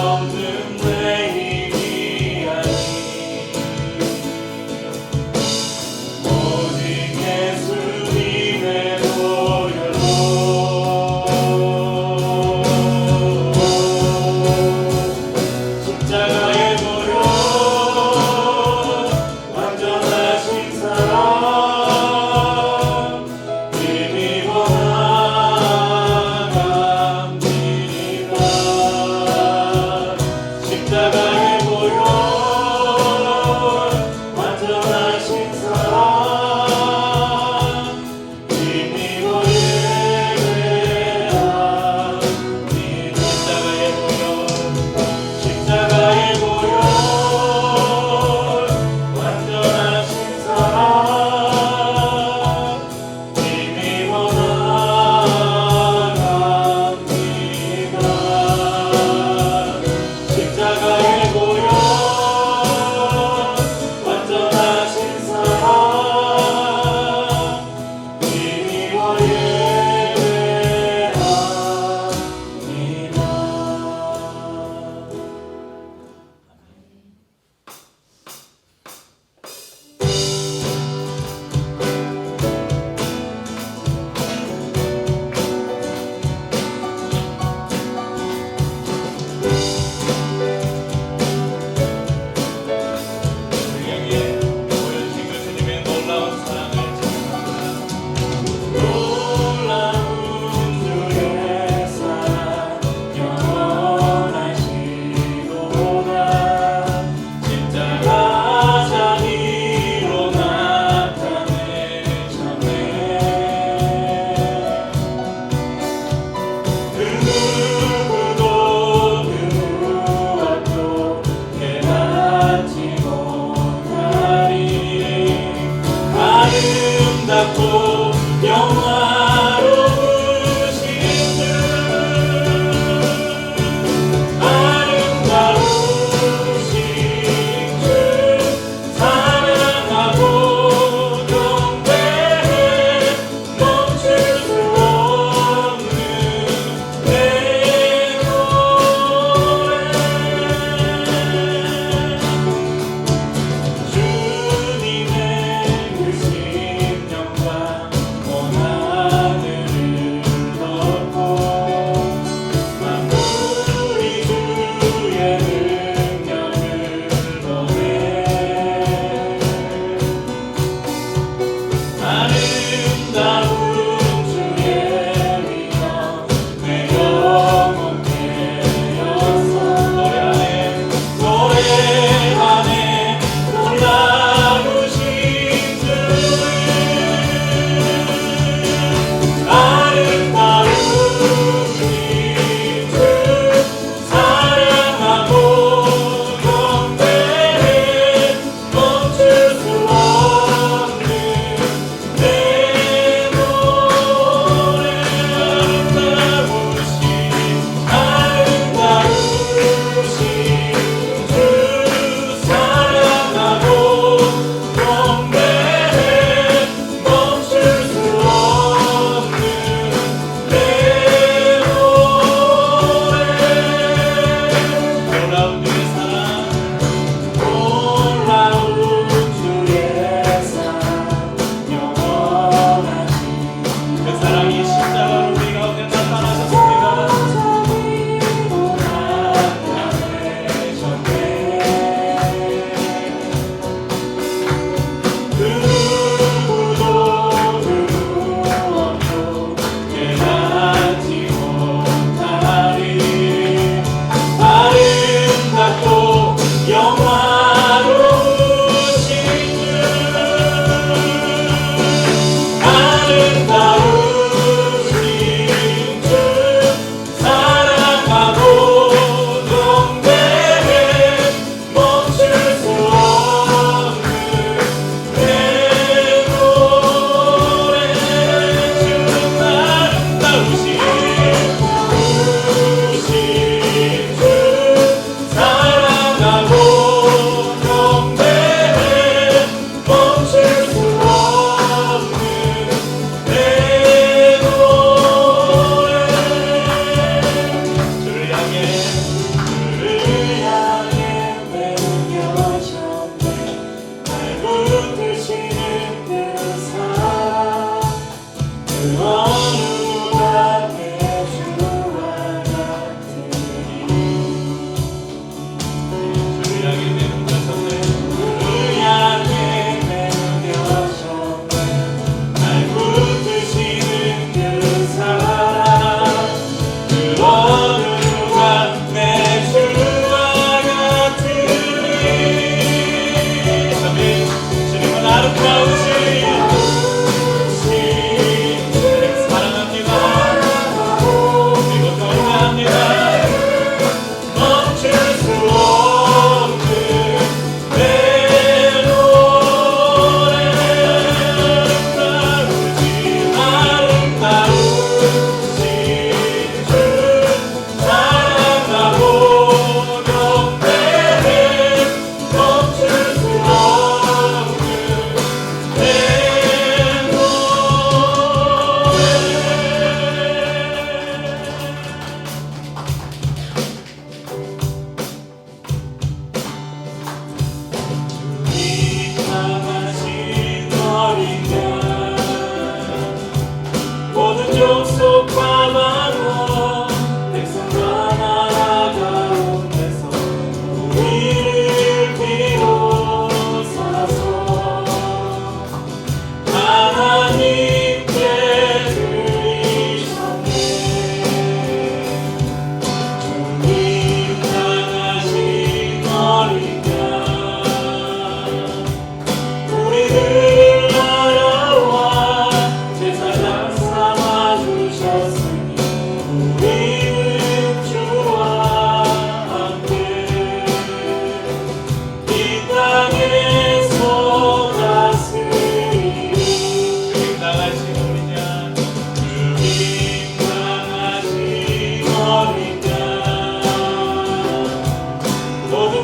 없는 내 힘이 오직 예수님의 보혈로 십자가의 보혈 완전하신 사랑 힘이보다 감리라 십자가의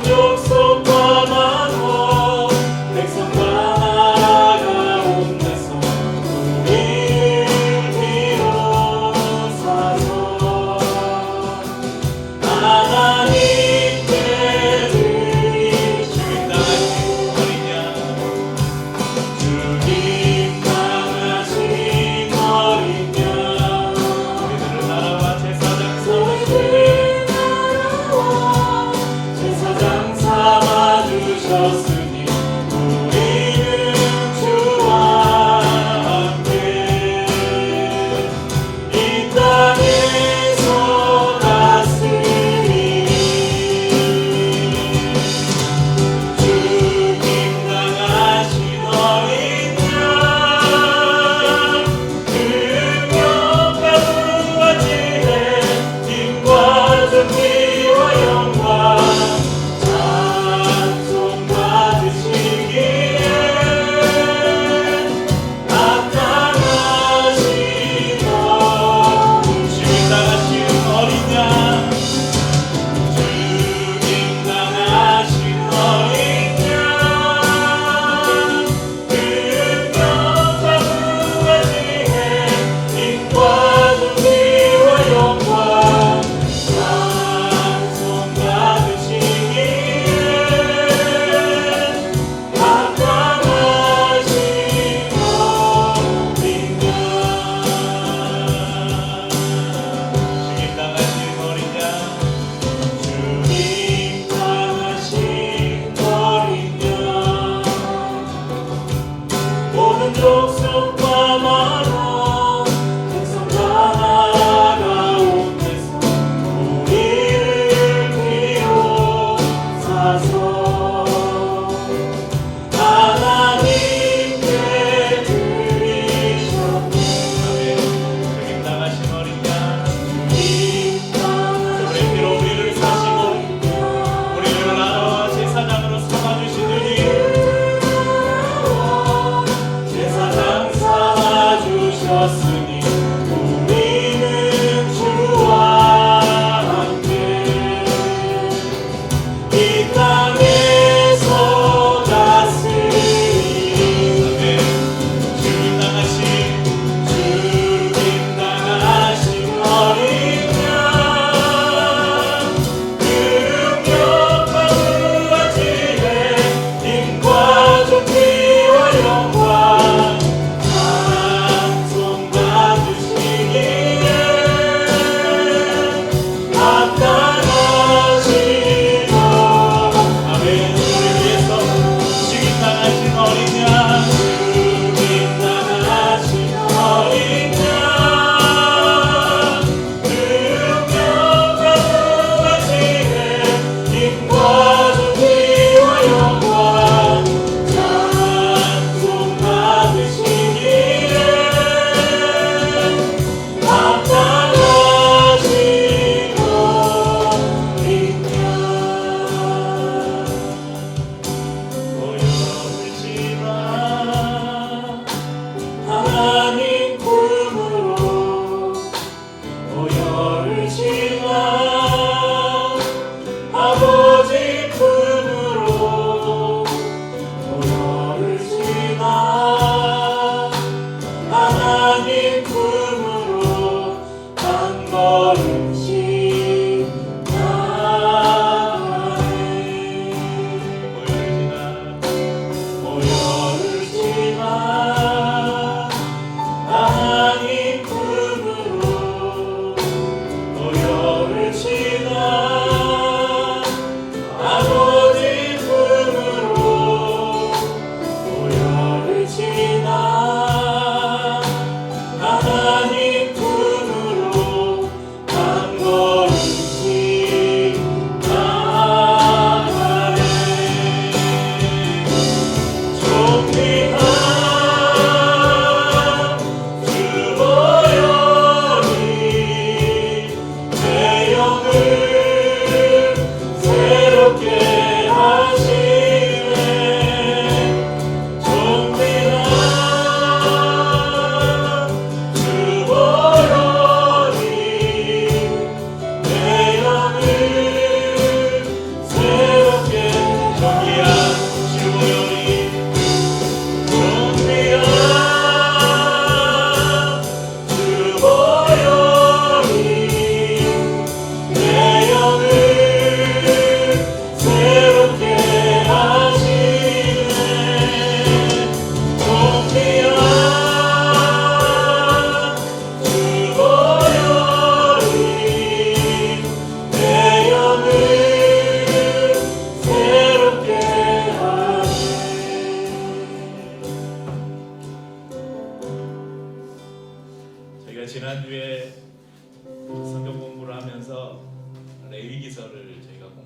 족속과 만국 백성과 나라가 온 데서 우리를 비로소서 하나님께 드리시는 주님 당하신 어린 양 우리들을 나라와 제사장 삼아주셨으니 우리는 주와 함께 이 땅에서 다스리니 죽임 당하신 어린 양 능력과 부와 지혜 힘과 존귀와 영광 찬송받으리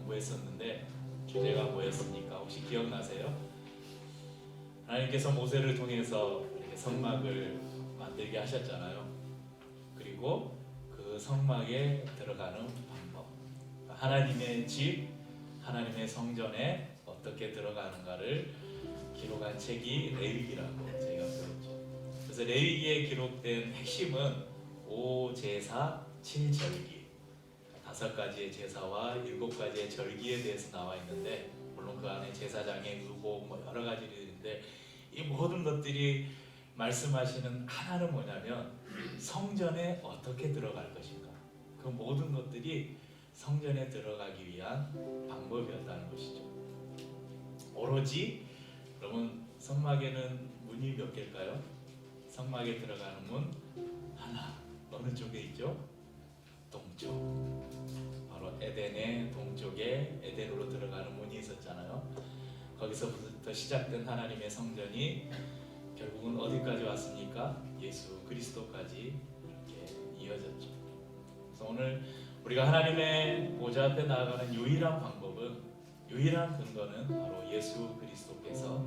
공부했었는데 주제가 뭐였습니까? 혹시 기억나세요? 하나님께서 모세를 통해서 이렇게 성막을 만들게 하셨잖아요. 그리고 그 성막에 들어가는 방법, 하나님의 집, 하나님의 성전에 어떻게 들어가는가를 기록한 책이 레위기라고 저희가 배웠죠. 그래서 레위기에 기록된 핵심은 5제사 7절기, 5가지의 제사와 7가지의 절기에 대해서 나와 있는데, 물론 그 안에 제사장의 의복 뭐 여러 가지들이 있는데, 이 모든 것들이 말씀하시는 하나는 뭐냐면 성전에 어떻게 들어갈 것인가, 그 모든 것들이 성전에 들어가기 위한 방법이었다는 것이죠. 오로지 그러면 성막에는 문이 몇 개일까요? 성막에 들어가는 문 하나. 어느 쪽에 있죠? 동쪽. 바로 에덴의 동쪽에 에덴으로 들어가는 문이 있었잖아요. 거기서부터 시작된 하나님의 성전이 결국은 어디까지 왔습니까? 예수 그리스도까지 이렇게 이어졌죠. 그래서 오늘 우리가 하나님의 보좌 앞에 나아가는 유일한 방법은, 유일한 근거는 바로 예수 그리스도께서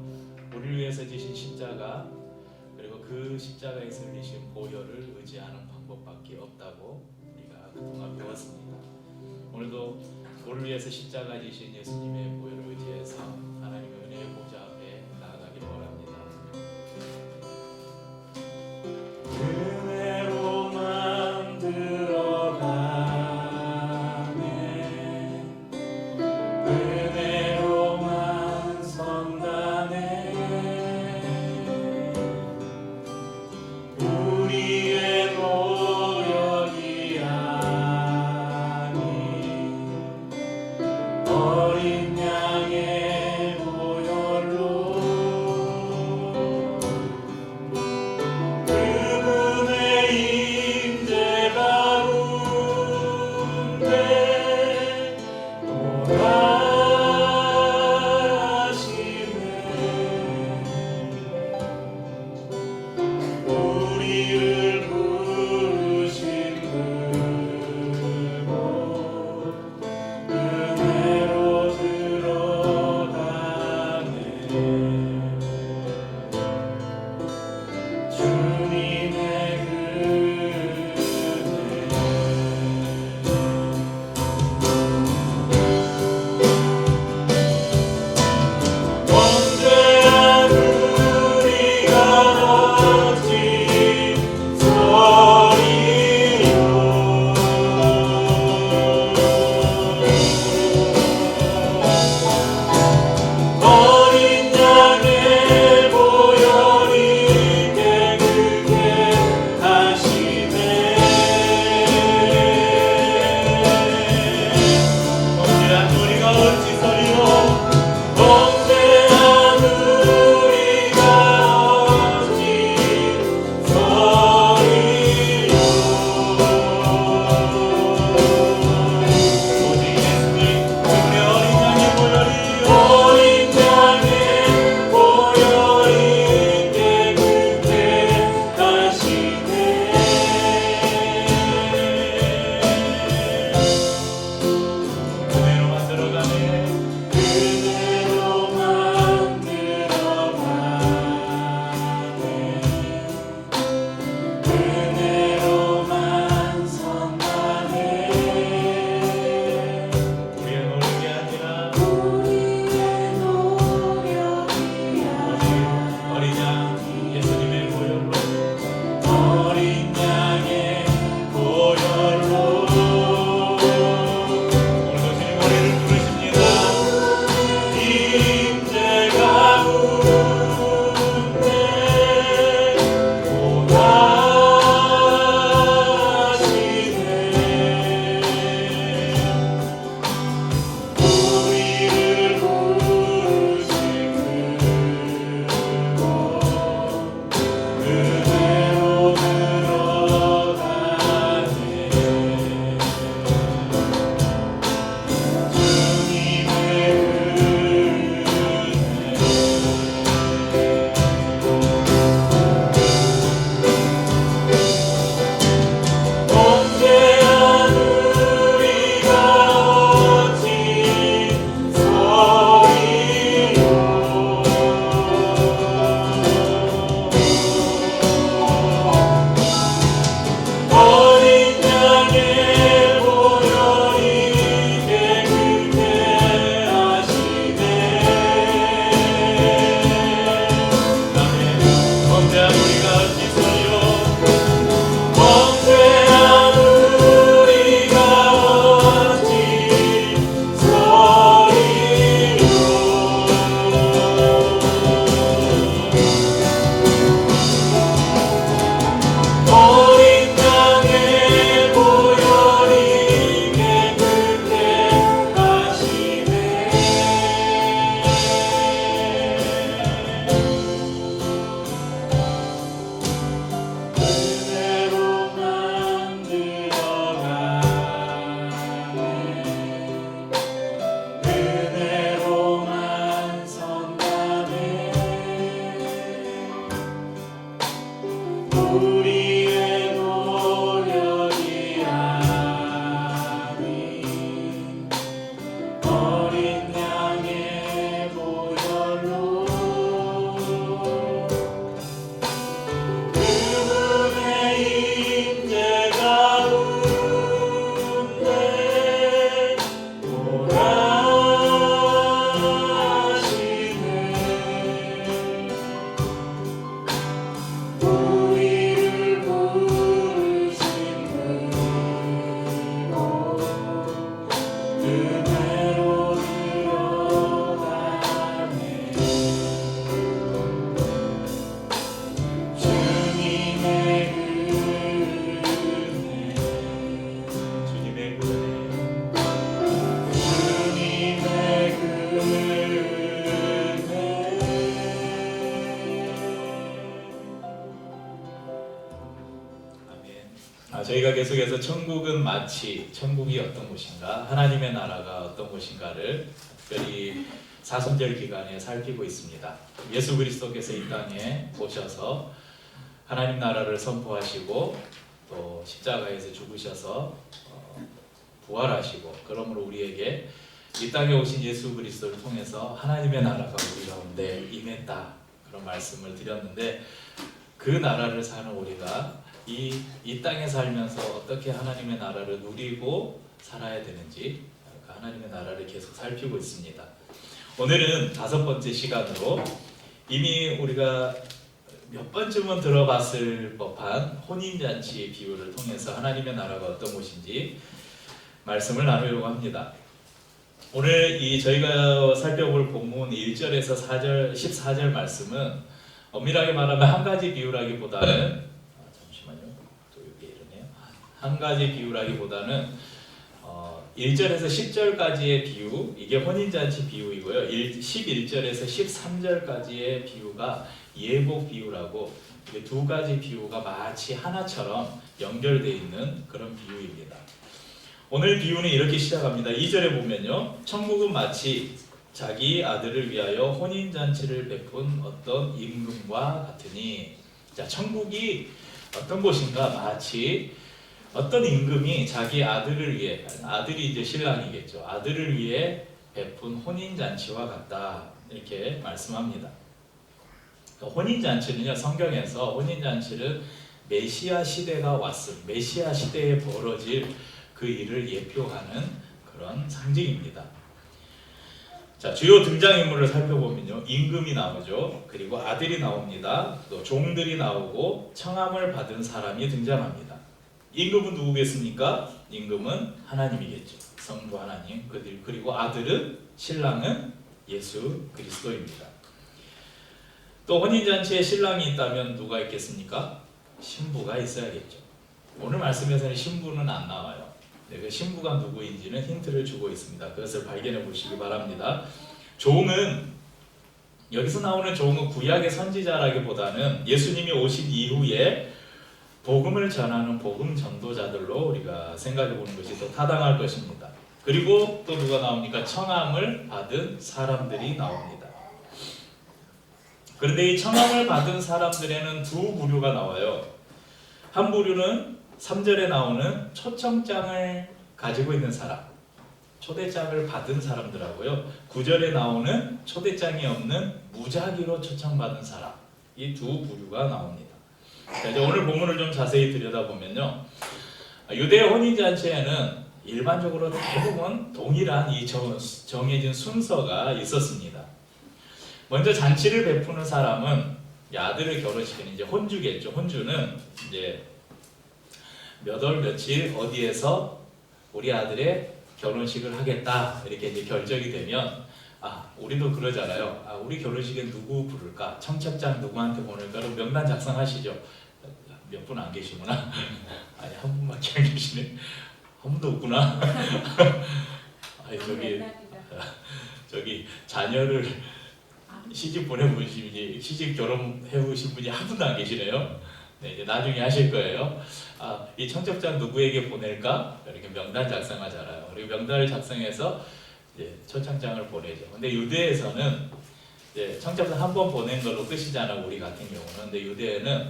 우리를 위해서 지신 십자가, 그리고 그 십자가에서 흘리신 보혈을 의지하는 방법밖에 없다고 우리가 그동안 배웠습니다. 오늘도 우리를 위해서 십자가 지신 예수님의 보혈을 의지해서 하나님의 은혜의 보좌 앞에 나아가길 바랍니다. 은혜로만 들어가네, 은혜로만 선다네. 우리의 노력이 아닌 어린 양의 보혈로 그분의 임재 가운데 돌아 저희가 계속해서 천국은 마치 천국이 어떤 곳인가, 하나님의 나라가 어떤 곳인가를 특별히 사순절 기간에 살피고 있습니다. 예수 그리스도께서 이 땅에 오셔서 하나님 나라를 선포하시고 또 십자가에서 죽으셔서 부활하시고, 그러므로 우리에게 이 땅에 오신 예수 그리스도를 통해서 하나님의 나라가 우리 가운데 임했다, 그런 말씀을 드렸는데, 그 나라를 사는 우리가 이 땅에 살면서 어떻게 하나님의 나라를 누리고 살아야 되는지, 그 하나님의 나라를 계속 살피고 있습니다. 오늘은 5번째 시간으로 이미 우리가 몇 번쯤은 들어봤을 법한 혼인잔치의 비유를 통해서 하나님의 나라가 어떤 곳인지 말씀을 나누려고 합니다. 오늘 저희가 살펴볼 본문 1절에서 4절, 14절 말씀은 엄밀하게 말하면 한 가지 비유라기보다는 또 이게 이러네요. 한 가지 비유라기보다는 1절에서 10절까지의 비유, 이게 혼인잔치 비유이고요. 11절에서 13절까지의 비유가 예복 비유라고, 이게 두 가지 비유가 마치 하나처럼 연결되어 있는 그런 비유입니다. 오늘 비유는 이렇게 시작합니다. 2절에 보면요, 천국은 마치 자기 아들을 위하여 혼인잔치를 베푼 어떤 임금과 같으니. 자, 천국이 어떤 곳인가? 마치 어떤 임금이 자기 아들을 위해, 아들이 이제 신랑이겠죠, 아들을 위해 베푼 혼인잔치와 같다, 이렇게 말씀합니다. 혼인잔치는요, 성경에서 혼인잔치를 메시아 시대가 왔음, 메시아 시대에 벌어질 그 일을 예표하는 그런 상징입니다. 자, 주요 등장인물을 살펴보면요, 임금이 나오죠. 그리고 아들이 나옵니다. 또 종들이 나오고 청함을 받은 사람이 등장합니다. 임금은 누구겠습니까? 임금은 하나님이겠죠. 성부 하나님. 그리고 아들은, 신랑은 예수 그리스도입니다. 또 혼인잔치에 신랑이 있다면 누가 있겠습니까? 신부가 있어야겠죠. 오늘 말씀에서는 신부는 안 나와요. 그 신부가 누구인지는 힌트를 주고 있습니다. 그것을 발견해 보시기 바랍니다. 종은, 여기서 나오는 종은 구약의 선지자라기보다는 예수님이 오신 이후에 복음을 전하는 복음 전도자들로 우리가 생각해 보는 것이 더 타당할 것입니다. 그리고 또 누가 나옵니까? 청함을 받은 사람들이 나옵니다. 그런데 이 청함을 받은 사람들에는 두 부류가 나와요. 한 부류는 3절에 나오는 초청장을 가지고 있는 사람, 초대장을 받은 사람들하고요, 9절에 나오는 초대장이 없는 무작위로 초청받은 사람, 이 두 부류가 나옵니다. 자, 이제 오늘 본문을 좀 자세히 들여다보면요, 유대 혼인잔치에는 일반적으로 대부분 동일한 이 정해진 순서가 있었습니다. 먼저 잔치를 베푸는 사람은 아들을 결혼시키는 이제 혼주겠죠. 혼주는 이제 몇 월 며칠 어디에서 우리 아들의 결혼식을 하겠다, 이렇게 이제 결정이 되면, 우리도 그러잖아요. 우리 결혼식에 누구 부를까? 청첩장 누구한테 보낼까? 그럼 명단 작성하시죠. 몇 분 안 계시구나. 아니, 한 분밖에 안 계시네. 한 분도 없구나. 아니, 저기 자녀를 시집 보내보신, 시집 결혼해보신 분이 한 분도 안 계시네요. 네, 이제 나중에 하실 거예요. 이 청첩장 누구에게 보낼까? 이렇게 명단 작성하잖아요. 그리고 명단을 작성해서 이제 초청장을 보내죠. 근데 유대에서는 이제 청첩장 한 번 보낸 걸로 끝이잖아요, 우리 같은 경우는. 근데 유대에는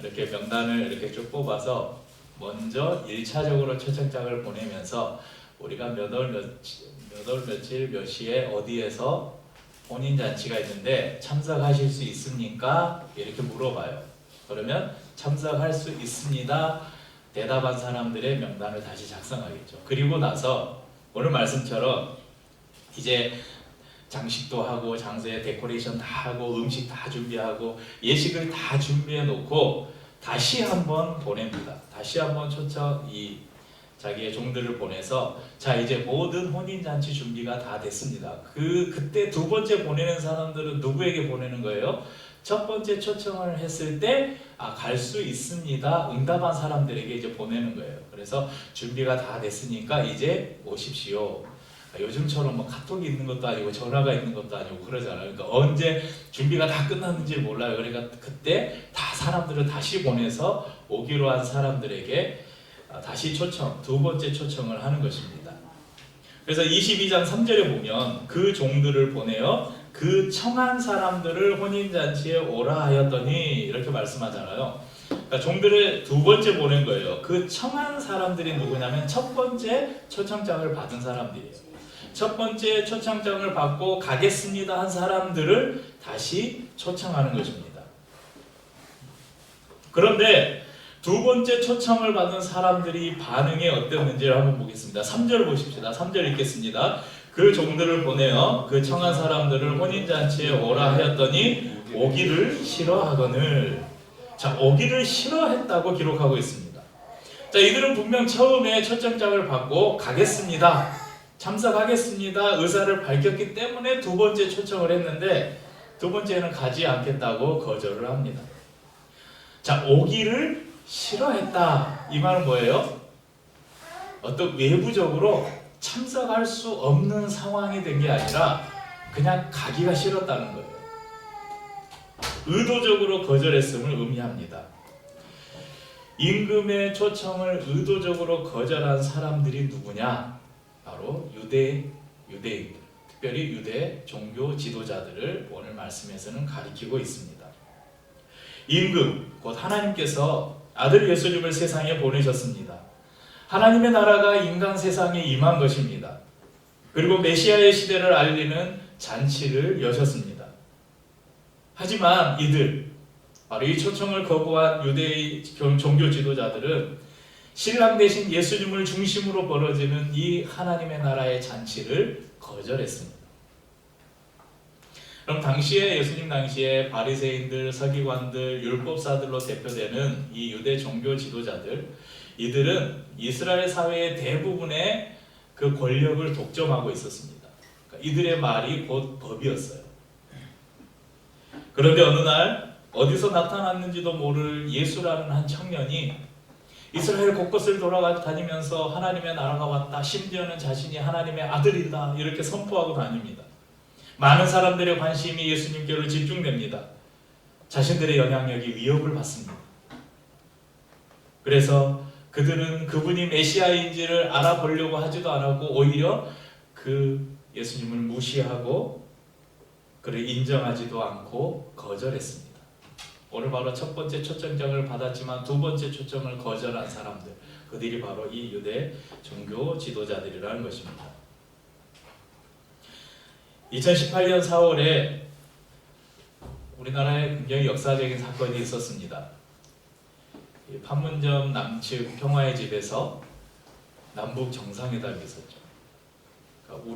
이렇게 명단을 이렇게 쭉 뽑아서 먼저 1차적으로 초청장을 보내면서 우리가 몇 월 며칠 몇 시에 어디에서 혼인잔치가 있는데 참석하실 수 있습니까? 이렇게 물어봐요. 그러면 참석할 수 있습니다, 대답한 사람들의 명단을 다시 작성하겠죠. 그리고 나서 오늘 말씀처럼 이제 장식도 하고 장소에 데코레이션 다 하고 음식 다 준비하고 예식을 다 준비해 놓고 다시 한번 보냅니다. 다시 한번 자기의 종들을 보내서, 자, 이제 모든 혼인잔치 준비가 다 됐습니다. 그때 두 번째 보내는 사람들은 누구에게 보내는 거예요? 첫 번째 초청을 했을 때 갈 수 있습니다, 응답한 사람들에게 이제 보내는 거예요. 그래서 준비가 다 됐으니까 이제 오십시오. 요즘처럼 뭐 카톡이 있는 것도 아니고 전화가 있는 것도 아니고 그러잖아요. 그러니까 언제 준비가 다 끝났는지 몰라요. 그러니까 그때 다 사람들을 다시 보내서 오기로 한 사람들에게 다시 두 번째 초청을 하는 것입니다. 그래서 22장 3절에 보면 그 종들을 보내어 그 청한 사람들을 혼인잔치에 오라 하였더니 이렇게 말씀하잖아요. 그러니까 종들을 두 번째 보낸 거예요. 그 청한 사람들이 누구냐면 첫 번째 초청장을 받은 사람들이에요. 첫 번째 초청장을 받고 가겠습니다 한 사람들을 다시 초청하는 것입니다. 그런데 두 번째 초청을 받은 사람들이 반응이 어땠는지를 한번 보겠습니다. 3절 보십시다. 3절 읽겠습니다. 그 종들을 보내어 그 청한 사람들을 혼인잔치에 오라 하였더니 오기를 싫어하거늘. 자, 오기를 싫어했다고 기록하고 있습니다. 자, 이들은 분명 처음에 초청장을 받고 가겠습니다, 참석하겠습니다 의사를 밝혔기 때문에 두 번째 초청을 했는데 두 번째는 가지 않겠다고 거절을 합니다. 자, 오기를 싫어했다. 이 말은 뭐예요? 어떤 외부적으로 참석할 수 없는 상황이 된 게 아니라 그냥 가기가 싫었다는 거예요. 의도적으로 거절했음을 의미합니다. 임금의 초청을 의도적으로 거절한 사람들이 누구냐? 바로 유대인들, 특별히 유대 종교 지도자들을 오늘 말씀에서는 가리키고 있습니다. 임금, 곧 하나님께서 아들 예수님을 세상에 보내셨습니다. 하나님의 나라가 인간 세상에 임한 것입니다. 그리고 메시아의 시대를 알리는 잔치를 여셨습니다. 하지만 이들, 바로 이 초청을 거부한 유대의 종교 지도자들은 신랑 대신 예수님을 중심으로 벌어지는 이 하나님의 나라의 잔치를 거절했습니다. 그럼 예수님 당시에 바리새인들, 서기관들, 율법사들로 대표되는 이 유대 종교 지도자들, 이들은 이스라엘 사회의 대부분의 그 권력을 독점하고 있었습니다. 그러니까 이들의 말이 곧 법이었어요. 그런데 어느 날 어디서 나타났는지도 모를 예수라는 한 청년이 이스라엘 곳곳을 돌아다니면서 하나님의 나라가 왔다, 심지어는 자신이 하나님의 아들이다 이렇게 선포하고 다닙니다. 많은 사람들의 관심이 예수님께로 집중됩니다. 자신들의 영향력이 위협을 받습니다. 그래서 그들은 그분이 메시아인지를 알아보려고 하지도 않았고 오히려 그 예수님을 무시하고 그를 인정하지도 않고 거절했습니다. 오늘 바로 첫 번째 초청장을 받았지만 두 번째 초청을 거절한 사람들, 그들이 바로 이 유대 종교 지도자들이라는 것입니다. 2018년 4월에 우리나라에 굉장히 역사적인 사건이 있었습니다. 판문점 남측 평화의 집에서 남북 정상회담이 있었죠. 그러니까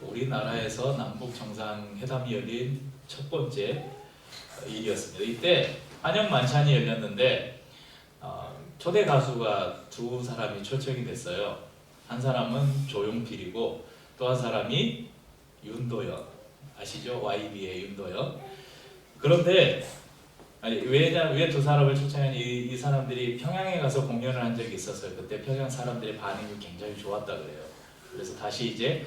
우리나라에서 남북 정상회담이 열린 첫 번째 일이었습니다. 이때 환영 만찬이 열렸는데 초대 가수가 두 사람이 초청이 됐어요. 한 사람은 조용필이고 또 한 사람이 윤도현, 아시죠? YB의 윤도현. 그런데 왜 두 사람을 초청하니? 이 사람들이 평양에 가서 공연을 한 적이 있었어요. 그때 평양 사람들의 반응이 굉장히 좋았다 그래요. 그래서 다시 이제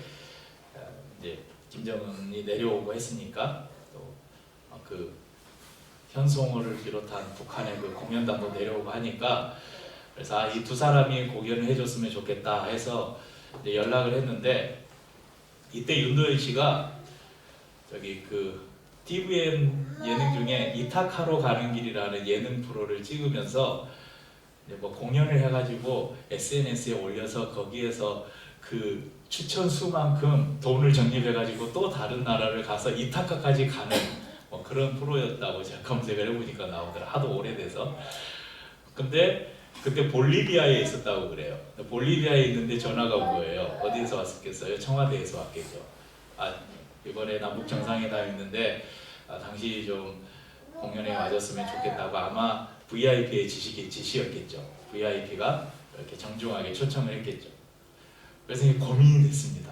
김정은이 내려오고 했으니까 또 그 현송호를 비롯한 북한의 그 공연단도 내려오고 하니까 그래서 이 두 사람이 공연을 해줬으면 좋겠다 해서 이제 연락을 했는데 이때 윤도현 씨가 저기 그 TVN 예능 중에 이탁하러 가는 길이라는 예능 프로를 찍으면서 이제 뭐 공연을 해가지고 SNS에 올려서 거기에서 그 추천 수만큼 돈을 적립해가지고 또 다른 나라를 가서 이타카까지 가는 뭐 그런 프로였다고 제가 검색을 해보니까 나오더라. 하도 오래돼서. 근데 그때 볼리비아에 있었다고 그래요. 볼리비아에 있는데 전화가 온 거예요. 어디에서 왔었겠어요? 청와대에서 왔겠죠. 이번에 남북 정상회담 있는데 당시 좀 공연에 와줬으면 좋겠다고 아마 VIP의 지시였겠죠. VIP가 이렇게 정중하게 초청을 했겠죠. 그래서 고민이 됐습니다.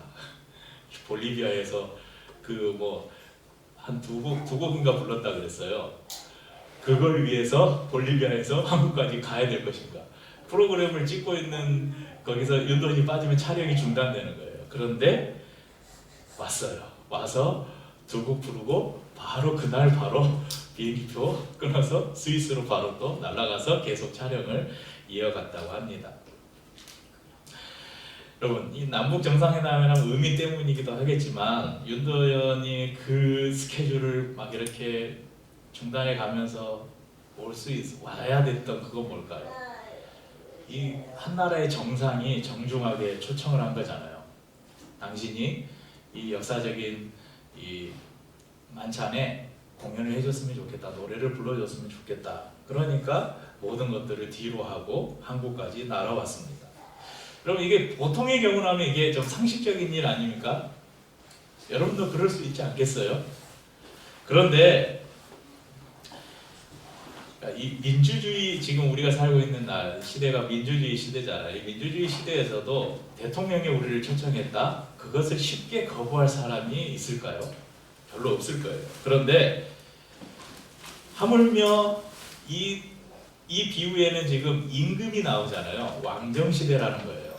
볼리비아에서 그 뭐 한 두 곡인가 불렀다 그랬어요. 그걸 위해서 볼리비아에서 한국까지 가야 될 것인가? 프로그램을 찍고 있는 거기서 윤도현이 빠지면 촬영이 중단되는 거예요. 그런데 왔어요. 와서 두 곡 부르고 바로 그날 바로 비행기표 끊어서 스위스로 바로 또 날아가서 계속 촬영을 이어갔다고 합니다. 여러분, 이 남북 정상회담이라는 의미 때문이기도 하겠지만 윤도현이 그 스케줄을 막 이렇게 중단해 가면서 와야 됐던 그건 뭘까요? 이 한 나라의 정상이 정중하게 초청을 한 거잖아요. 당신이 이 역사적인 이 만찬에 공연을 해줬으면 좋겠다, 노래를 불러줬으면 좋겠다. 그러니까 모든 것들을 뒤로 하고 한국까지 날아왔습니다. 여러분, 이게 보통의 경우라면 이게 좀 상식적인 일 아닙니까? 여러분도 그럴 수 있지 않겠어요? 그런데 이 민주주의, 지금 우리가 살고 있는 시대가 민주주의 시대잖아요. 이 민주주의 시대에서도 대통령이 우리를 초청했다? 그것을 쉽게 거부할 사람이 있을까요? 별로 없을 거예요. 그런데 하물며 이 비유에는 지금 임금이 나오잖아요. 왕정시대라는 거예요.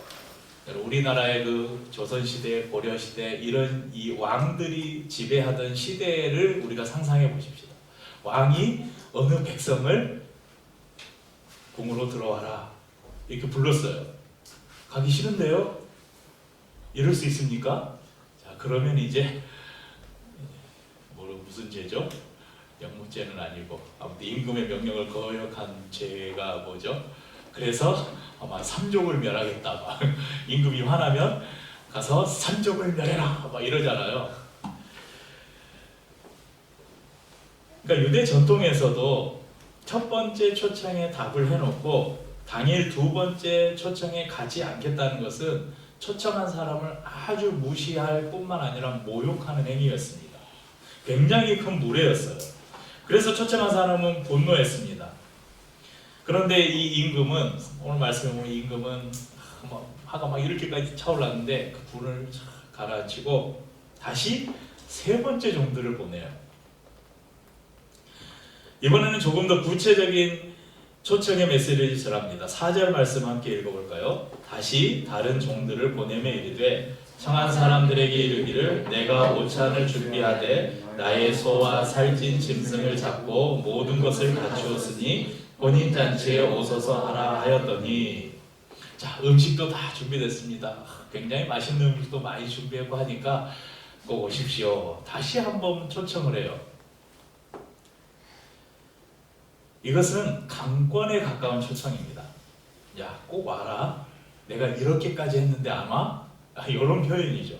우리나라의 그 조선시대, 고려시대 이런 이 왕들이 지배하던 시대를 우리가 상상해 보십시다. 왕이 어느 백성을 궁으로 들어와라 이렇게 불렀어요. 가기 싫은데요? 이럴 수 있습니까? 자, 그러면 이제 무슨 죄죠? 영무죄는 아니고 아무튼 임금의 명령을 거역한 죄가 뭐죠? 그래서 아마 삼족을 멸하겠다. 막 임금이 화나면 가서 삼족을 멸해라 막 이러잖아요. 그러니까 유대 전통에서도 첫 번째 초청에 답을 해놓고 당일 두 번째 초청에 가지 않겠다는 것은 초청한 사람을 아주 무시할 뿐만 아니라 모욕하는 행위였습니다. 굉장히 큰 무례였어요. 그래서 초청한 사람은 분노했습니다. 그런데 이 임금은, 오늘 말씀해 보면 임금은 화가 막 이렇게까지 차올랐는데 그 분을 가라앉히고 다시 세 번째 종들을 보내요. 이번에는 조금 더 구체적인 초청의 메시지를 전합니다. 4절 말씀 함께 읽어볼까요? 다시 다른 종들을 보내며 이르되 청한 사람들에게 이르기를 내가 오찬을 준비하되 나의 소와 살찐 짐승을 잡고 모든 것을 갖추었으니 본인 잔치에 오소서 하라 하였더니, 자, 음식도 다 준비됐습니다. 굉장히 맛있는 음식도 많이 준비하고 하니까 꼭 오십시오. 다시 한번 초청을 해요. 이것은 강권에 가까운 초청입니다. 야, 꼭 와라. 내가 이렇게까지 했는데 아마? 이런 표현이죠.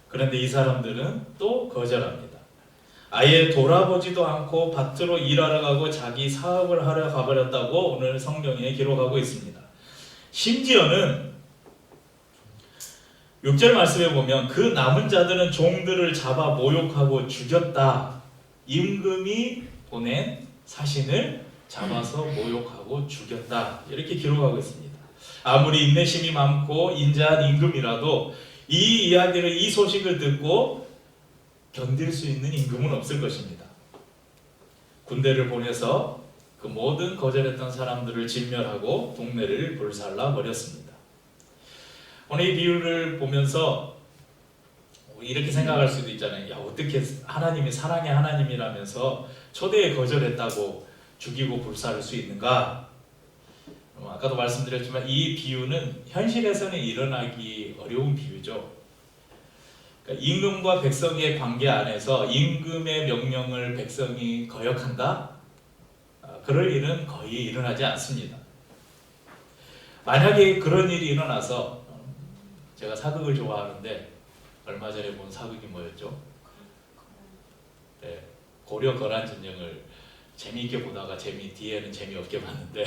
그런데 이 사람들은 또 거절합니다. 아예 돌아보지도 않고 밭으로 일하러 가고 자기 사업을 하러 가버렸다고 오늘 성경에 기록하고 있습니다. 심지어는 6절 말씀에 보면 그 남은 자들은 종들을 잡아 모욕하고 죽였다. 임금이 보낸 사신을 잡아서 모욕하고 죽였다. 이렇게 기록하고 있습니다. 아무리 인내심이 많고 인자한 임금이라도 이 이야기를, 이 소식을 듣고 견딜 수 있는 임금은 없을 것입니다. 군대를 보내서 그 모든 거절했던 사람들을 진멸하고 동네를 불살라 버렸습니다. 오늘 이 비유를 보면서 이렇게 생각할 수도 있잖아요. 야, 어떻게 하나님이 사랑의 하나님이라면서 초대에 거절했다고 죽이고 불살할 수 있는가? 아까도 말씀드렸지만 이 비유는 현실에서는 일어나기 어려운 비유죠. 그러니까 임금과 백성의 관계 안에서 임금의 명령을 백성이 거역한다? 그럴 일은 거의 일어나지 않습니다. 만약에 그런 일이 일어나서, 제가 사극을 좋아하는데 얼마 전에 본 사극이 뭐였죠? 네, 고려 거란 전쟁을 재미있게 보다가 뒤에는 재미없게 봤는데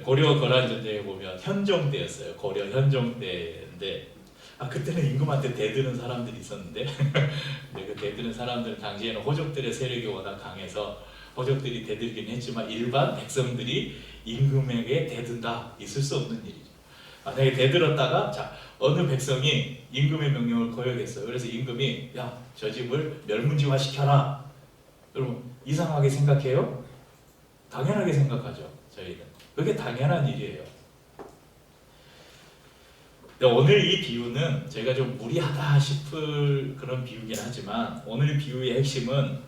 고려 거란 전쟁에 보면 현종 때였어요. 고려 현종 때인데 그때는 임금한테 대드는 사람들이 있었는데 근데 그 대드는 사람들은 당시에는 호족들의 세력이 워낙 강해서 호족들이 대들긴 했지만 일반 백성들이 임금에게 대든다, 있을 수 없는 일이죠. 만약에 대들었다가 어느 백성이 임금의 명령을 거역했어요. 그래서 임금이 야, 저 집을 멸문지화 시켜라. 여러분 이상하게 생각해요? 당연하게 생각하죠. 저희는 그게 당연한 일이에요. 오늘 이 비유는 제가 좀 무리하다 싶을 그런 비유긴 하지만 오늘 비유의 핵심은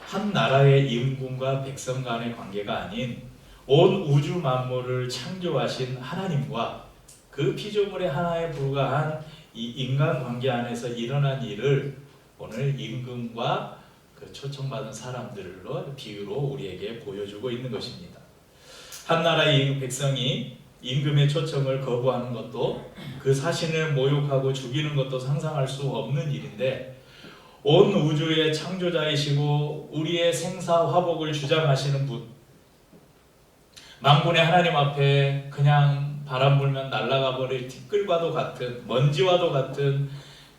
한 나라의 임금과 백성 간의 관계가 아닌 온 우주 만물을 창조하신 하나님과 그 피조물의 하나에 불과한 이 인간관계 안에서 일어난 일을 오늘 임금과 그 초청받은 사람들로 비유로 우리에게 보여주고 있는 것입니다. 한 나라의 백성이 임금의 초청을 거부하는 것도 그 사신을 모욕하고 죽이는 것도 상상할 수 없는 일인데, 온 우주의 창조자이시고 우리의 생사화복을 주장하시는 분, 만군의 하나님 앞에 그냥 바람 불면 날아가 버릴 티끌과도 같은, 먼지와도 같은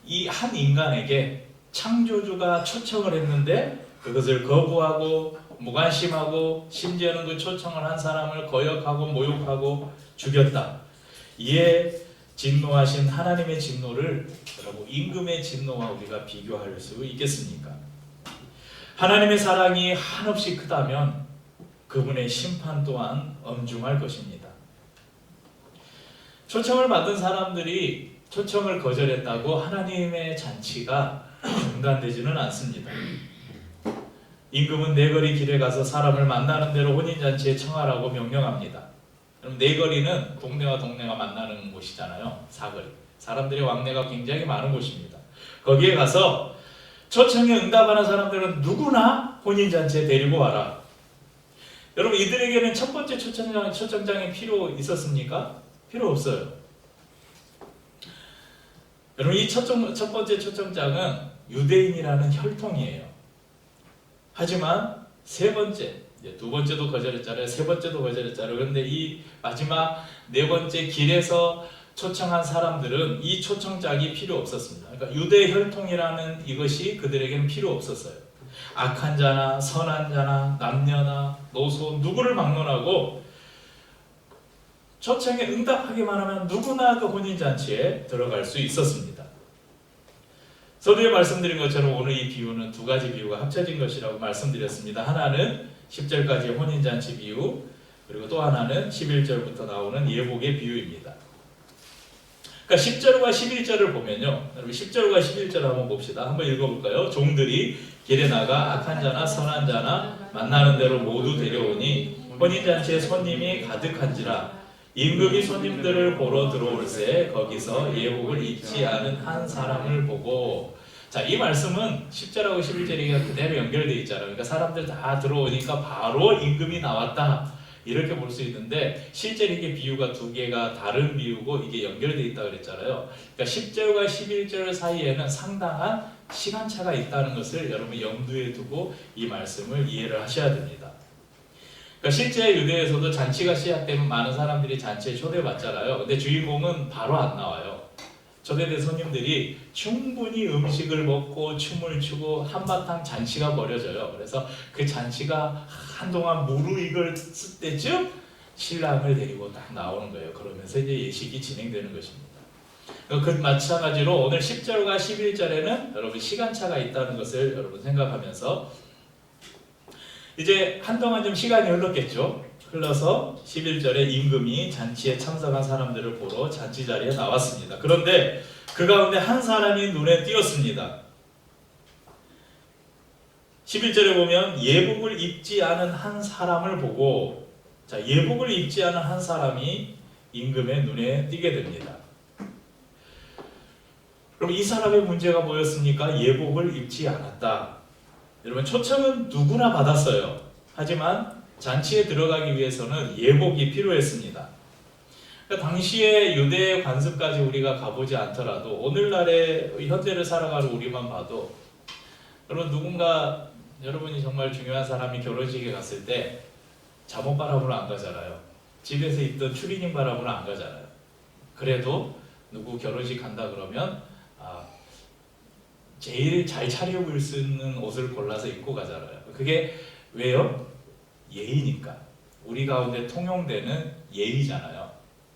이 한 인간에게 창조주가 초청을 했는데 그것을 거부하고 무관심하고 심지어는 그 초청을 한 사람을 거역하고 모욕하고 죽였다. 이에 진노하신 하나님의 진노를 여러분 임금의 진노와 우리가 비교할 수 있겠습니까? 하나님의 사랑이 한없이 크다면 그분의 심판 또한 엄중할 것입니다. 초청을 받은 사람들이 초청을 거절했다고 하나님의 잔치가 중단되지는 않습니다. 임금은 네거리 길에 가서 사람을 만나는 대로 혼인잔치에 청하라고 명령합니다. 그럼 네거리는 동네와 동네가 만나는 곳이잖아요. 사거리. 사람들의 왕래가 굉장히 많은 곳입니다. 거기에 가서 초청에 응답하는 사람들은 누구나 혼인잔치에 데리고 와라. 여러분, 이들에게는 첫 번째 초청장이 필요 있었습니까? 필요 없어요. 여러분, 이 첫 번째 초청장은 유대인이라는 혈통이에요. 하지만 세 번째, 두 번째도 거절했잖아요. 세 번째도 거절했잖아요. 그런데 이 마지막 네 번째 길에서 초청한 사람들은 이 초청장이 필요 없었습니다. 그러니까 유대 혈통이라는 이것이 그들에게는 필요 없었어요. 악한 자나 선한 자나 남녀나 노소 누구를 막론하고 초청에 응답하기만 하면 누구나 그 혼인잔치에 들어갈 수 있었습니다. 서두에 말씀드린 것처럼 오늘 이 비유는 두 가지 비유가 합쳐진 것이라고 말씀드렸습니다. 하나는 10절까지의 혼인잔치 비유, 그리고 또 하나는 11절부터 나오는 예복의 비유입니다. 그러니까 10절과 11절을 보면요, 여러분 10절과 11절 한번 봅시다. 한번 읽어볼까요? 종들이 길에 나가 악한 자나 선한 자나 만나는 대로 모두 데려오니 혼인잔치에 손님이 가득한지라. 임금이 손님들을 보러 들어올새 거기서 예복을 입지 않은 한 사람을 보고. 자, 이 말씀은 10절하고 11절이 그대로 연결되어 있잖아요. 그러니까 사람들 다 들어오니까 바로 임금이 나왔다, 이렇게 볼 수 있는데, 실제로 이게 비유가 두 개가 다른 비유고 이게 연결되어 있다고 그랬잖아요. 그러니까 10절과 11절 사이에는 상당한 시간차가 있다는 것을 여러분 염두에 두고 이 말씀을 이해를 하셔야 됩니다. 그러니까 실제 유대에서도 잔치가 시작되면 많은 사람들이 잔치에 초대받잖아요. 근데 주인공은 바로 안 나와요. 초대된 손님들이 충분히 음식을 먹고 춤을 추고 한바탕 잔치가 벌어져요. 그래서 그 잔치가 한동안 무르익었을 때쯤 신랑을 데리고 딱 나오는 거예요. 그러면서 이제 예식이 진행되는 것입니다. 그 마찬가지로 오늘 10절과 11절에는 여러분 시간차가 있다는 것을 여러분 생각하면서 이제 한동안 좀 시간이 흘렀겠죠. 흘러서 11절에 임금이 잔치에 참석한 사람들을 보러 잔치 자리에 나왔습니다. 그런데 그 가운데 한 사람이 눈에 띄었습니다. 11절에 보면 예복을 입지 않은 한 사람을 보고, 자, 예복을 입지 않은 한 사람이 임금의 눈에 띄게 됩니다. 그럼 이 사람의 문제가 뭐였습니까? 예복을 입지 않았다. 여러분, 초청은 누구나 받았어요. 하지만 잔치에 들어가기 위해서는 예복이 필요했습니다. 그러니까 당시의 유대 관습까지 우리가 가보지 않더라도 오늘날의 현대를 살아가는 우리만 봐도, 여러분 누군가 여러분이 정말 중요한 사람이 결혼식에 갔을 때 잠옷 바람으로 안 가잖아요. 집에서 입던 추리닝 바람으로 안 가잖아요. 그래도 누구 결혼식 간다 그러면 제일 잘 차려입을 수 있는 옷을 골라서 입고 가잖아요. 그게 왜요? 예의니까. 우리 가운데 통용되는 예의잖아요.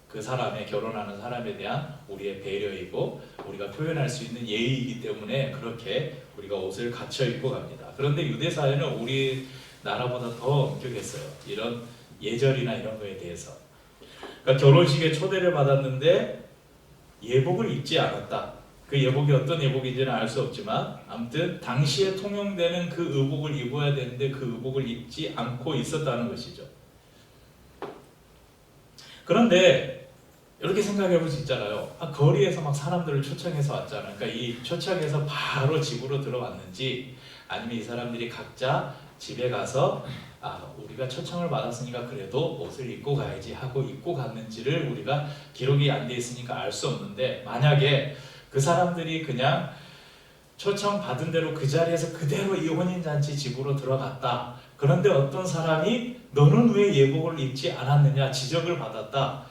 그 사람의, 결혼하는 사람에 대한 우리의 배려이고 우리가 표현할 수 있는 예의이기 때문에 그렇게 우리가 옷을 갖춰 입고 갑니다. 그런데 유대 사회는 우리나라보다 더 엄격했어요. 이런 예절이나 이런 거에 대해서. 그러니까 결혼식에 초대를 받았는데 예복을 입지 않았다. 그 예복이 어떤 예복인지는 알 수 없지만 아무튼 당시에 통용되는 그 의복을 입어야 되는데 그 의복을 입지 않고 있었다는 것이죠. 그런데 이렇게 생각해 볼 수 있잖아요. 거리에서 막 사람들을 초청해서 왔잖아요. 그러니까 이 초청해서 바로 집으로 들어왔는지, 아니면 이 사람들이 각자 집에 가서 우리가 초청을 받았으니까 그래도 옷을 입고 가야지 하고 입고 갔는지를 우리가 기록이 안 돼 있으니까 알 수 없는데, 만약에 그 사람들이 그냥 초청 받은 대로 그 자리에서 그대로 이 혼인잔치 집으로 들어갔다. 그런데 어떤 사람이 너는 왜 예복을 입지 않았느냐 지적을 받았다.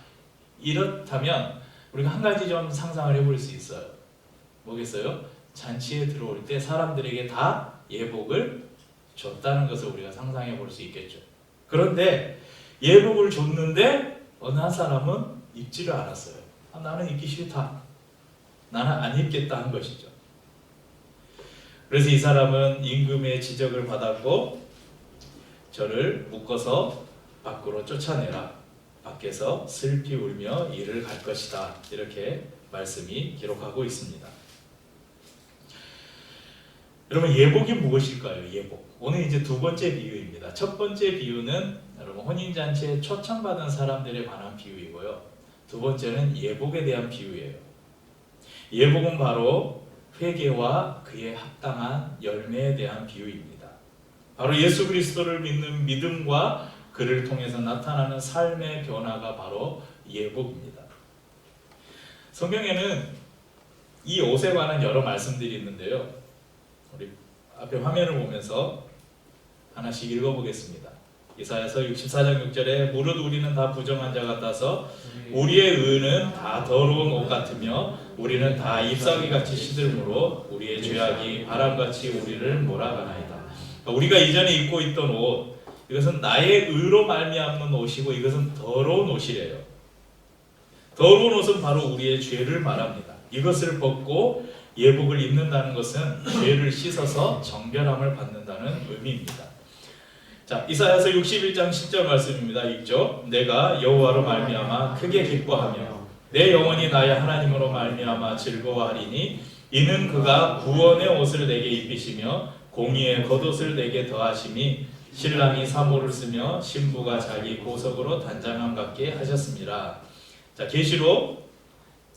이렇다면 우리가 한 가지 좀 상상을 해볼 수 있어요. 뭐겠어요? 잔치에 들어올 때 사람들에게 다 예복을 줬다는 것을 우리가 상상해 볼 수 있겠죠. 그런데 예복을 줬는데 어느 한 사람은 입지를 않았어요. 나는 입기 싫다. 나는 안 입겠다 한 것이죠. 그래서 이 사람은 임금의 지적을 받았고 저를 묶어서 밖으로 쫓아내라. 밖에서 슬피 울며 이를 갈 것이다. 이렇게 말씀이 기록하고 있습니다. 여러분, 예복이 무엇일까요? 예복. 오늘 이제 두 번째 비유입니다. 첫 번째 비유는 여러분 혼인잔치에 초청받은 사람들에 관한 비유이고요. 두 번째는 예복에 대한 비유예요. 예복은 바로 회개와 그에 합당한 열매에 대한 비유입니다. 바로 예수 그리스도를 믿는 믿음과 그를 통해서 나타나는 삶의 변화가 바로 예복입니다. 성경에는 이 옷에 관한 여러 말씀들이 있는데요. 우리 앞에 화면을 보면서 하나씩 읽어보겠습니다. 이사야서 64장 6절에 무릇 우리는 다 부정한 자 같아서 우리의 의는 다 더러운 옷 같으며 우리는 다 잎사귀같이 시들므로 우리의 죄악이 바람같이 우리를 몰아가나이다. 우리가 이전에 입고 있던 옷, 이것은 나의 의로 말미암는 옷이고 이것은 더러운 옷이래요. 더러운 옷은 바로 우리의 죄를 말합니다. 이것을 벗고 예복을 입는다는 것은 죄를 씻어서 정결함을 받는다는 의미입니다. 자, 이사야서 61장 10절 말씀입니다. 읽죠. 내가 여호와로 말미암아 크게 기뻐하며 내 영혼이 나의 하나님으로 말미암아 즐거워하리니 이는 그가 구원의 옷을 내게 입히시며 공의의 겉옷을 내게 더하심이 신랑이 사모를 쓰며 신부가 자기 보석으로 단장함 같게 하셨습니다. 자, 계시록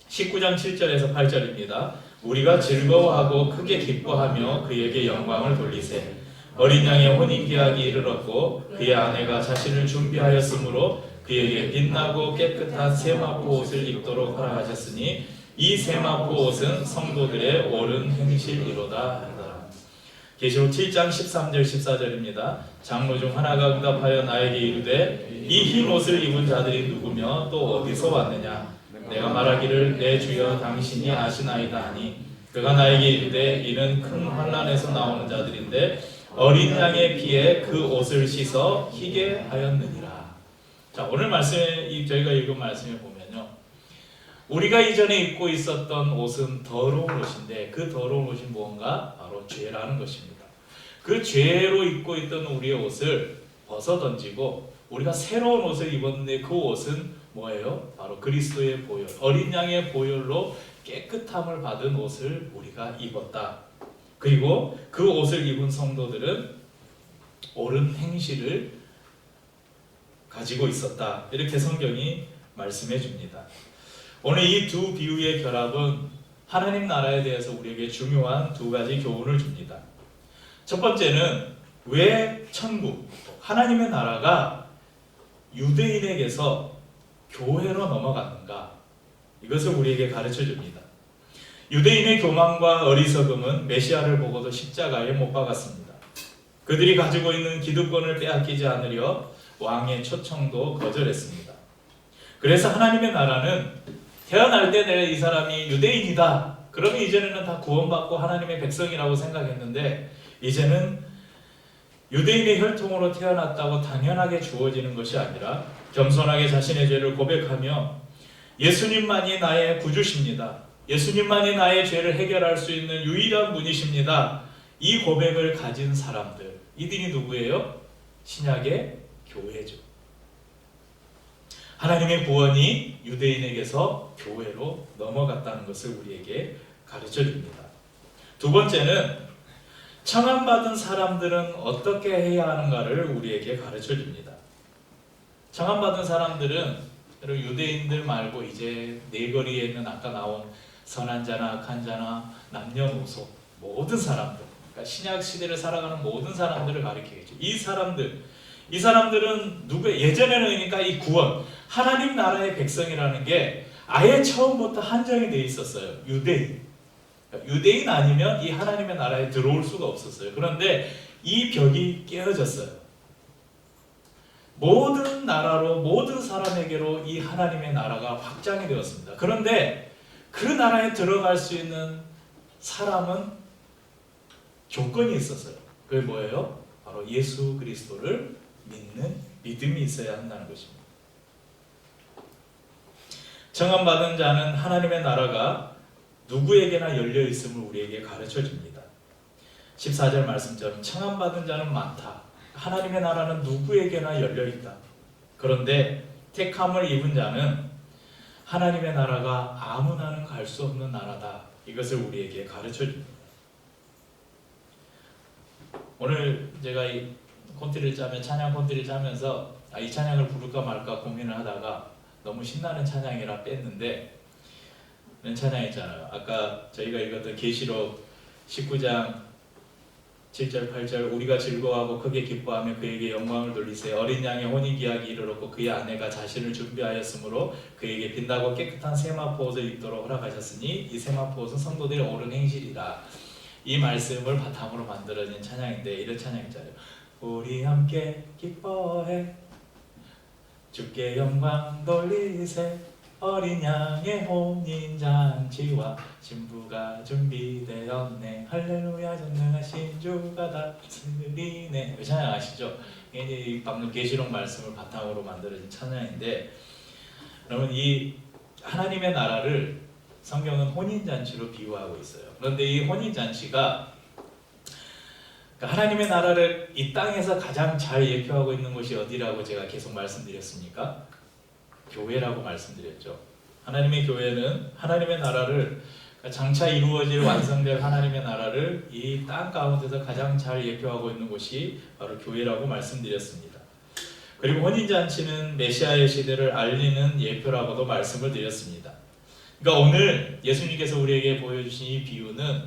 19장 7절에서 8절입니다. 우리가 즐거워하고 크게 기뻐하며 그에게 영광을 돌리세. 어린 양의 혼인 계약이 이르렀고 그의 아내가 자신을 준비하였으므로 그에게 빛나고 깨끗한 세마포 옷을 입도록 허락하셨으니 이 세마포 옷은 성도들의 옳은 행실이로다 하더라. 계시록 7장 13절 14절입니다. 장로 중 하나가 응답하여 나에게 이르되 이 흰 옷을 입은 자들이 누구며 또 어디서 왔느냐. 내가 말하기를 내 주여 당신이 아시나이다 하니 그가 나에게 이르되 이는 큰 환난에서 나오는 자들인데 어린 양의 피에 그 옷을 씻어 희게 하였느니라. 자, 오늘 말씀에 저희가 읽은 말씀에 보면요, 우리가 이전에 입고 있었던 옷은 더러운 옷인데 그 더러운 옷이 무언가? 바로 죄라는 것입니다. 그 죄로 입고 있던 우리의 옷을 벗어 던지고 우리가 새로운 옷을 입었는데 그 옷은 뭐예요? 바로 그리스도의 보혈, 어린 양의 보혈로 깨끗함을 받은 옷을 우리가 입었다. 그리고 그 옷을 입은 성도들은 옳은 행실을 가지고 있었다. 이렇게 성경이 말씀해 줍니다. 오늘 이 두 비유의 결합은 하나님 나라에 대해서 우리에게 중요한 두 가지 교훈을 줍니다. 첫 번째는 왜 천국, 하나님의 나라가 유대인에게서 교회로 넘어갔는가? 이것을 우리에게 가르쳐 줍니다. 유대인의 교만과 어리석음은 메시아를 보고도 십자가에 못 박았습니다. 그들이 가지고 있는 기득권을 빼앗기지 않으려 왕의 초청도 거절했습니다. 그래서 하나님의 나라는 태어날 때 내가 이 사람이 유대인이다. 그러면 이제는 다 구원받고 하나님의 백성이라고 생각했는데 이제는 유대인의 혈통으로 태어났다고 당연하게 주어지는 것이 아니라 겸손하게 자신의 죄를 고백하며 예수님만이 나의 구주십니다. 예수님만이 나의 죄를 해결할 수 있는 유일한 분이십니다. 이 고백을 가진 사람들, 이들이 누구예요? 신약의 교회죠. 하나님의 구원이 유대인에게서 교회로 넘어갔다는 것을 우리에게 가르쳐 줍니다. 두 번째는 청함받은 사람들은 어떻게 해야 하는가를 우리에게 가르쳐 줍니다. 청함받은 사람들은 여러분 유대인들 말고 이제 네거리에 있는 아까 나온 선한 자나 악한 자나 남녀노소 모든 사람들, 그러니까 신약 시대를 살아가는 모든 사람들을 가리키겠죠. 이 사람들은 누구 예전에는 그러니까 이 구원 하나님 나라의 백성이라는 게 아예 처음부터 한정이 돼 있었어요. 유대인 아니면 이 하나님의 나라에 들어올 수가 없었어요. 그런데 이 벽이 깨어졌어요. 모든 나라로 모든 사람에게로 이 하나님의 나라가 확장이 되었습니다. 그런데 그 나라에 들어갈 수 있는 사람은 조건이 있었어요. 그게 뭐예요? 바로 예수 그리스도를 믿는 믿음이 있어야 한다는 것입니다. 청함받은 자는 하나님의 나라가 누구에게나 열려 있음을 우리에게 가르쳐 줍니다. 14절 말씀처럼 청함받은 자는 많다. 하나님의 나라는 누구에게나 열려 있다. 그런데 택함을 입은 자는 하나님의 나라가 아무나는 갈 수 없는 나라다. 이것을 우리에게 가르쳐 줍니다. 오늘 제가 이 콘티를 짜면 찬양 콘티를 짜면서 이 찬양을 부를까 말까 고민을 하다가 너무 신나는 찬양이라 뺐는데, 이런 찬양 있잖아요. 아까 저희가 읽었던 계시록 19장 7절 8절 우리가 즐거워하고 크게 기뻐하며 그에게 영광을 돌리세. 어린 양의 혼인기약이 이르렀고 그의 아내가 자신을 준비하였으므로 그에게 빛나고 깨끗한 세마포 옷을 입도록 허락하셨으니 이 세마포 옷은 성도들의 옳은 행실이라. 이 말씀을 바탕으로 만들어진 찬양인데 이런 찬양 있잖아요. 우리 함께 기뻐해 주께 영광 돌리세. 어린 양의 혼인잔치와 신부가 준비되었네. 할렐루야 전능하신 주가 다스리네. 이 찬양 아시죠? 이게 방금 계시록 말씀을 바탕으로 만들어진 찬양인데, 여러분 이 하나님의 나라를 성경은 혼인잔치로 비유하고 있어요. 그런데 이 혼인잔치가 하나님의 나라를 이 땅에서 가장 잘 예표하고 있는 곳이 어디라고 제가 계속 말씀드렸습니까? 교회라고 말씀드렸죠. 하나님의 교회는 하나님의 나라를 장차 이루어질 완성될 하나님의 나라를 이 땅 가운데서 가장 잘 예표하고 있는 곳이 바로 교회라고 말씀드렸습니다. 그리고 혼인잔치는 메시아의 시대를 알리는 예표라고도 말씀을 드렸습니다. 그러니까 오늘 예수님께서 우리에게 보여주신 이 비유는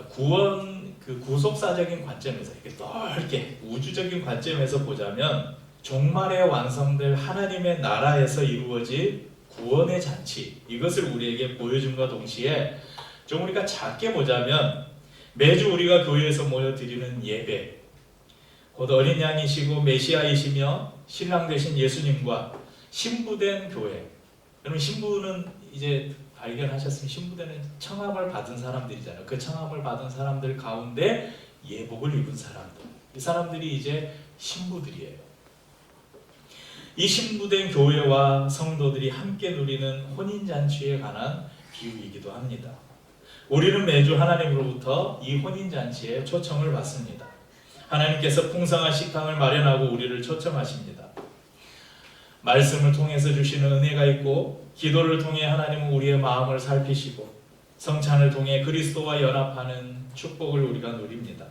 구원 구속사적인 관점에서 이렇게 넓게 우주적인 관점에서 보자면 종말에 완성될 하나님의 나라에서 이루어질 구원의 잔치, 이것을 우리에게 보여줌과 동시에 좀 우리가 작게 보자면 매주 우리가 교회에서 모여 드리는 예배, 곧 어린 양이시고 메시아이시며 신랑 되신 예수님과 신부된 교회. 여러분 신부는 이제 발견하셨으면 신부되는 청함을 받은 사람들이잖아요. 그 청함을 받은 사람들 가운데 예복을 입은 사람들, 이 사람들이 이제 신부들이에요. 이 신부된 교회와 성도들이 함께 누리는 혼인잔치에 관한 비유이기도 합니다. 우리는 매주 하나님으로부터 이 혼인잔치에 초청을 받습니다. 하나님께서 풍성한 식당을 마련하고 우리를 초청하십니다. 말씀을 통해서 주시는 은혜가 있고, 기도를 통해 하나님은 우리의 마음을 살피시고, 성찬을 통해 그리스도와 연합하는 축복을 우리가 누립니다.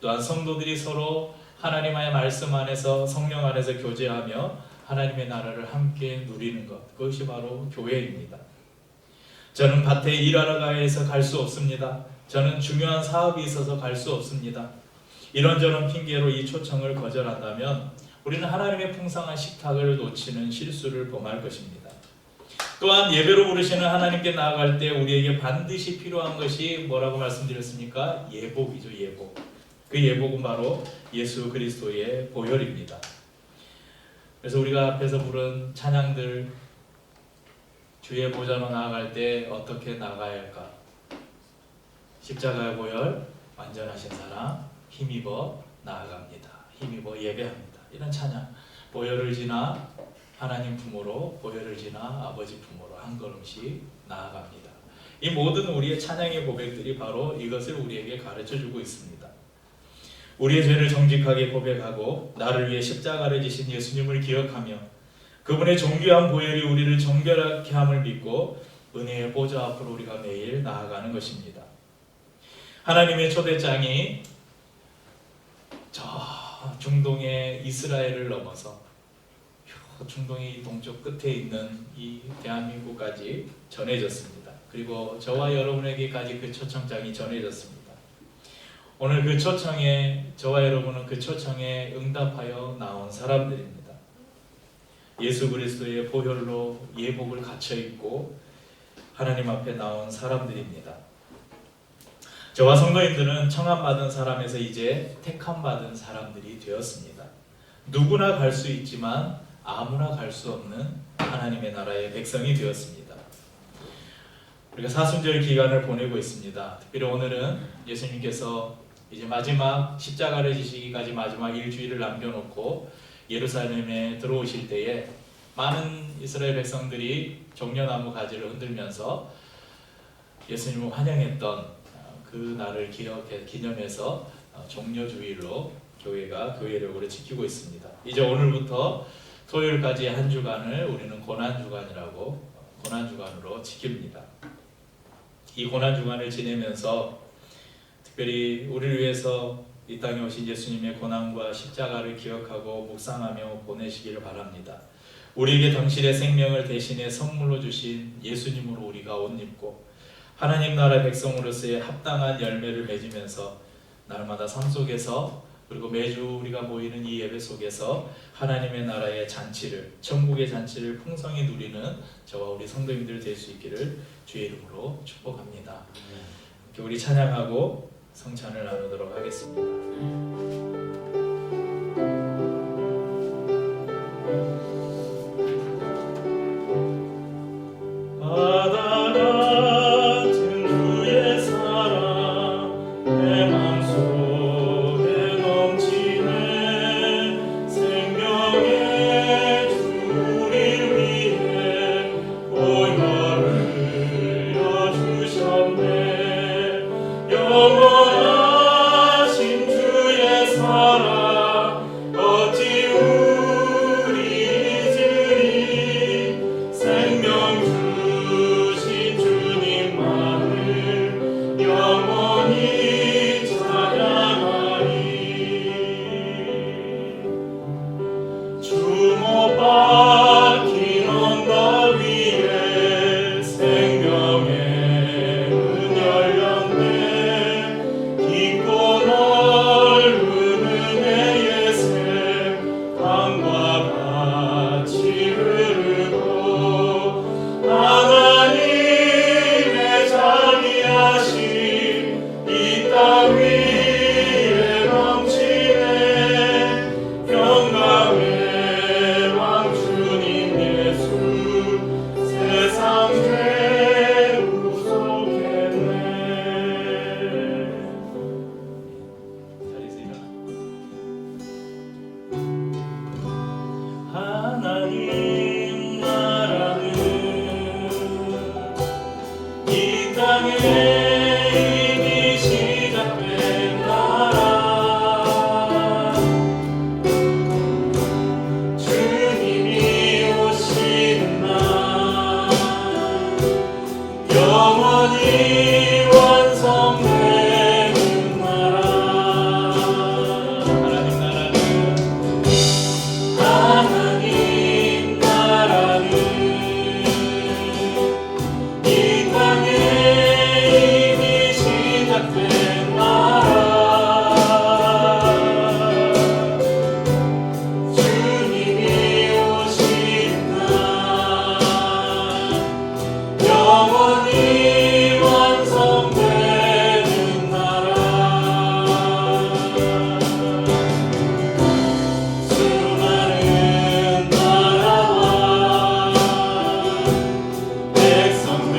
또한 성도들이 서로 하나님의 말씀 안에서 성령 안에서 교제하며 하나님의 나라를 함께 누리는 것, 그것이 바로 교회입니다. 저는 밭에 일하러 가야 해서 갈 수 없습니다. 저는 중요한 사업이 있어서 갈 수 없습니다. 이런저런 핑계로 이 초청을 거절한다면 우리는 하나님의 풍성한 식탁을 놓치는 실수를 범할 것입니다. 또한 예배로 부르시는 하나님께 나아갈 때 우리에게 반드시 필요한 것이 뭐라고 말씀드렸습니까? 예복이죠. 예복. 그 예복은 바로 예수 그리스도의 보혈입니다. 그래서 우리가 앞에서 부른 찬양들, 주의 보좌로 나아갈 때 어떻게 나가야 할까? 십자가의 보혈, 완전하신 사랑, 힘입어 나아갑니다. 힘입어 예배합니다. 이런 찬양, 보혈을 지나 하나님 품으로, 보혈을 지나 아버지 품으로 한 걸음씩 나아갑니다. 이 모든 우리의 찬양의 고백들이 바로 이것을 우리에게 가르쳐주고 있습니다. 우리의 죄를 정직하게 고백하고 나를 위해 십자가를 지신 예수님을 기억하며 그분의 정교한 보혈이 우리를 정결하게 함을 믿고 은혜의 보좌 앞으로 우리가 매일 나아가는 것입니다. 하나님의 초대장이 저 중동의 이스라엘을 넘어서 충동이 동쪽 끝에 있는 이 대한민국까지 전해졌습니다. 그리고 저와 여러분에게까지 그 초청장이 전해졌습니다. 오늘 그 초청에 저와 여러분은 그 초청에 응답하여 나온 사람들입니다. 예수 그리스도의 보혈로 예복을 갖춰 입고 하나님 앞에 나온 사람들입니다. 저와 성도님들은 청함받은 사람에서 이제 택함받은 사람들이 되었습니다. 누구나 갈 수 있지만 아무나 갈 수 없는 하나님의 나라의 백성이 되었습니다. 우리가 사순절 기간을 보내고 있습니다. 특별히 오늘은 예수님께서 이제 마지막 십자가를 지시기까지 마지막 일주일을 남겨놓고 예루살렘에 들어오실 때에 많은 이스라엘 백성들이 종려나무 가지를 흔들면서 예수님을 환영했던 그 날을 기념해서 종려주일로 교회가 교회력으로 지키고 있습니다. 이제 오늘부터 토요일까지 한 주간을 우리는 고난주간으로 지킵니다. 이 고난주간을 지내면서 특별히 우리를 위해서 이 땅에 오신 예수님의 고난과 십자가를 기억하고 묵상하며 보내시기를 바랍니다. 우리에게 당신의 생명을 대신에 선물로 주신 예수님으로 우리가 옷 입고 하나님 나라 백성으로서의 합당한 열매를 맺으면서 날마다 삶 속에서 그리고 매주 우리가 모이는 이 예배 속에서 하나님의 나라의 잔치를, 천국의 잔치를 풍성히 누리는 저와 우리 성도님들 될 수 있기를 주의 이름으로 축복합니다. 함께 우리 찬양하고 성찬을 나누도록 하겠습니다. 영원하신 주의 사랑 어찌 우리 잊으리. 생명 주신 주님만을 영원히 찬양하리. 주 못 박힌 언덕 위에 생명의 문 열렸네. 깊고 넓은 은혜의 샘 강과 같이 흐르고 하나님의 자비하심 이 땅 위에 넘치네. 영광의 왕 주님 예수 세상 죄 구속했네. 자리에서 일어나. 하나님 나라는 이 땅에 이미 시작된 나라. 주님이 오시는 날 영원히 완성되는 나라. 하나님 나라는 하나님 나라는 이 땅에 이미 시작된 나라. 주님이 오신 날 영원히 완성되는 나라. 수많은 나라와 백성들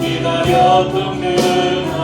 기다렸던 그 날